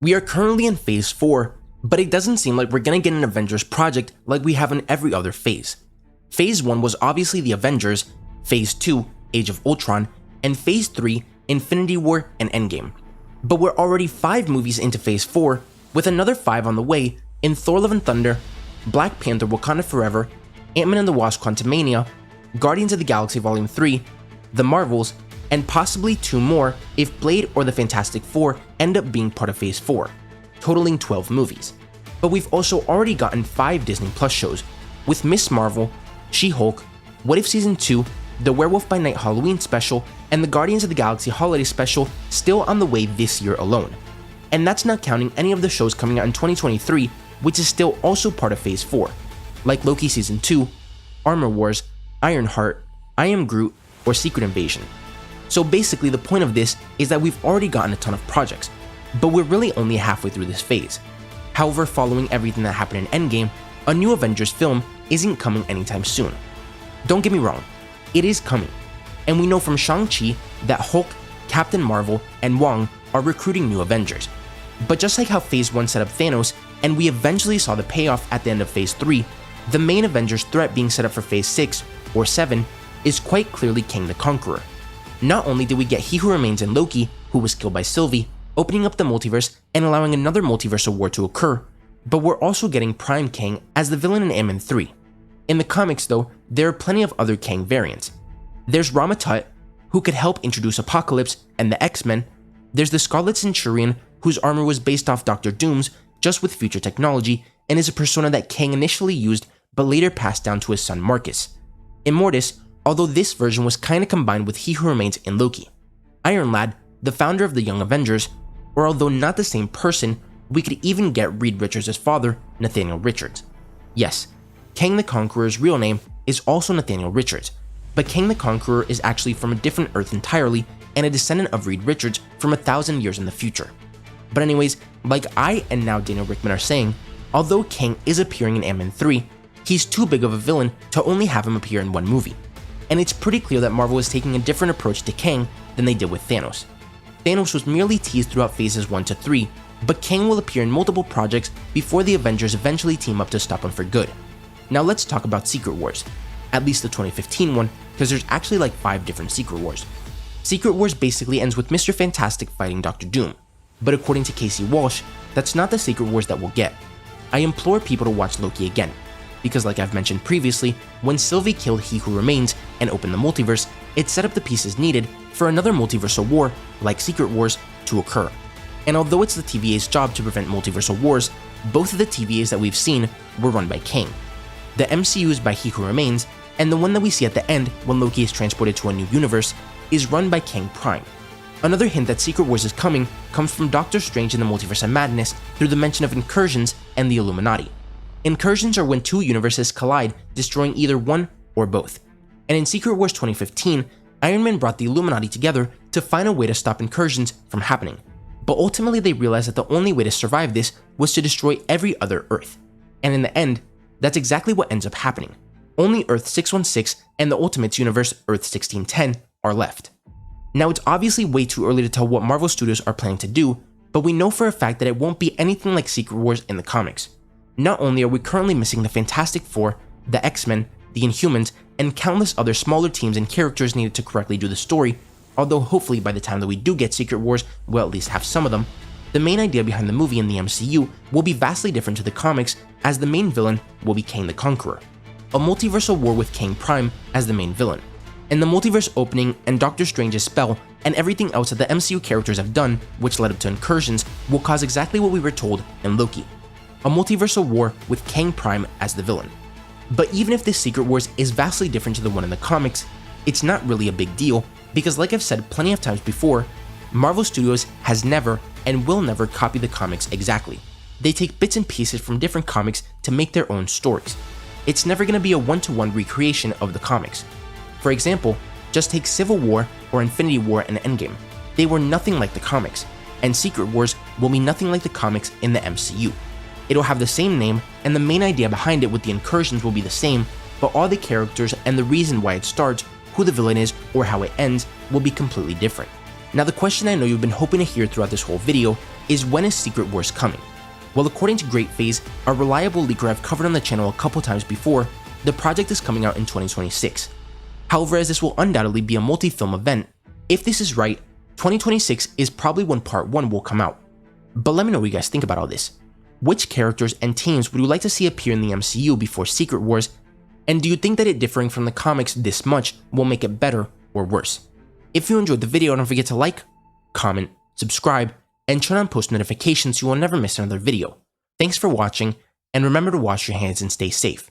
We are currently in Phase 4, but it doesn't seem like we're gonna get an Avengers project like we have in every other phase. Phase 1 was obviously the Avengers, Phase 2, Age of Ultron, and Phase 3, Infinity War and Endgame. But we're already 5 movies into Phase 4, with another 5 on the way in Thor Love and Thunder, Black Panther Wakanda Forever, Ant-Man and the Wasp Quantumania, Guardians of the Galaxy Volume 3, The Marvels, and possibly 2 more if Blade or the Fantastic Four end up being part of Phase 4, totaling 12 movies. But we've also already gotten 5 Disney Plus shows, with Miss Marvel, She-Hulk, What If Season 2, the Werewolf by Night Halloween special, and the Guardians of the Galaxy Holiday special still on the way this year alone. And that's not counting any of the shows coming out in 2023, which is still also part of Phase 4, like Loki Season 2, Armor Wars, Ironheart, I Am Groot, or Secret Invasion. So basically the point of this is that we've already gotten a ton of projects, but we're really only halfway through this phase. However, following everything that happened in Endgame, a new Avengers film isn't coming anytime soon. Don't get me wrong, it is coming, and we know from Shang-Chi that Hulk, Captain Marvel, and Wong are recruiting new Avengers. But just like how Phase 1 set up Thanos, and we eventually saw the payoff at the end of Phase 3, the main Avengers threat being set up for Phase 6, or 7, is quite clearly Kang the Conqueror. Not only did we get He Who Remains in Loki, who was killed by Sylvie, opening up the multiverse and allowing another multiversal war to occur, but we're also getting Prime Kang as the villain in Ant-Man 3. In the comics though, there are plenty of other Kang variants. There's Rama Tut, who could help introduce Apocalypse and the X-Men. There's the Scarlet Centurion, whose armor was based off Dr. Doom's, just with future technology, and is a persona that Kang initially used but later passed down to his son Marcus. Immortus, although this version was kinda combined with He Who Remains in Loki. Iron Lad, the founder of the Young Avengers, or although not the same person, we could even get Reed Richards' father, Nathaniel Richards. Yes, Kang the Conqueror's real name is also Nathaniel Richards, but Kang the Conqueror is actually from a different Earth entirely and a descendant of Reed Richards from 1,000 years in the future. But anyways, like I and now Daniel Rickman are saying, although Kang is appearing in Ant-Man 3, he's too big of a villain to only have him appear in one movie. And it's pretty clear that Marvel is taking a different approach to Kang than they did with Thanos. Thanos was merely teased throughout phases 1 to 3, but Kang will appear in multiple projects before the Avengers eventually team up to stop him for good. Now let's talk about Secret Wars, at least the 2015 one, because there's actually like 5 different Secret Wars. Secret Wars basically ends with Mr. Fantastic fighting Dr. Doom, but according to Casey Walsh, that's not the Secret Wars that we'll get. I implore people to watch Loki again, because like I've mentioned previously, when Sylvie killed He Who Remains and opened the multiverse, it set up the pieces needed for another multiversal war, like Secret Wars, to occur. And although it's the TVA's job to prevent multiversal wars, both of the TVAs that we've seen were run by Kang. The MCU's by He Who Remains, and the one that we see at the end when Loki is transported to a new universe, is run by Kang Prime. Another hint that Secret Wars is coming comes from Doctor Strange in the Multiverse of Madness through the mention of incursions and the Illuminati. Incursions are when 2 universes collide, destroying either one or both. And in Secret Wars 2015, Iron Man brought the Illuminati together to find a way to stop incursions from happening. But ultimately they realized that the only way to survive this was to destroy every other Earth. And in the end, that's exactly what ends up happening. Only Earth 616 and the Ultimates universe Earth 1610 are left. Now it's obviously way too early to tell what Marvel Studios are planning to do, but we know for a fact that it won't be anything like Secret Wars in the comics. Not only are we currently missing the Fantastic Four, the X-Men, the Inhumans, and countless other smaller teams and characters needed to correctly do the story, although hopefully by the time that we do get Secret Wars, we'll at least have some of them, the main idea behind the movie in the MCU will be vastly different to the comics, as the main villain will be Kang the Conqueror. A multiversal war with Kang Prime as the main villain. And the multiverse opening and Doctor Strange's spell and everything else that the MCU characters have done, which led up to incursions, will cause exactly what we were told in Loki. A multiversal war with Kang Prime as the villain. But even if this Secret Wars is vastly different to the one in the comics, it's not really a big deal, because like I've said plenty of times before, Marvel Studios has never and will never copy the comics exactly. They take bits and pieces from different comics to make their own stories. It's never going to be a one-to-one recreation of the comics. For example, just take Civil War or Infinity War and Endgame. They were nothing like the comics, and Secret Wars will be nothing like the comics in the MCU. It'll have the same name, and the main idea behind it with the incursions will be the same, but all the characters and the reason why it starts, who the villain is, or how it ends will be completely different. Now the question I know you've been hoping to hear throughout this whole video is when is Secret Wars coming? Well, according to Great Phase, a reliable leaker I've covered on the channel a couple times before, the project is coming out in 2026. However, as this will undoubtedly be a multi-film event, if this is right, 2026 is probably when part 1 will come out. But let me know what you guys think about all this. Which characters and teams would you like to see appear in the MCU before Secret Wars, and do you think that it differing from the comics this much will make it better or worse? If you enjoyed the video, don't forget to like, comment, subscribe, and turn on post notifications so you will never miss another video. Thanks for watching, and remember to wash your hands and stay safe.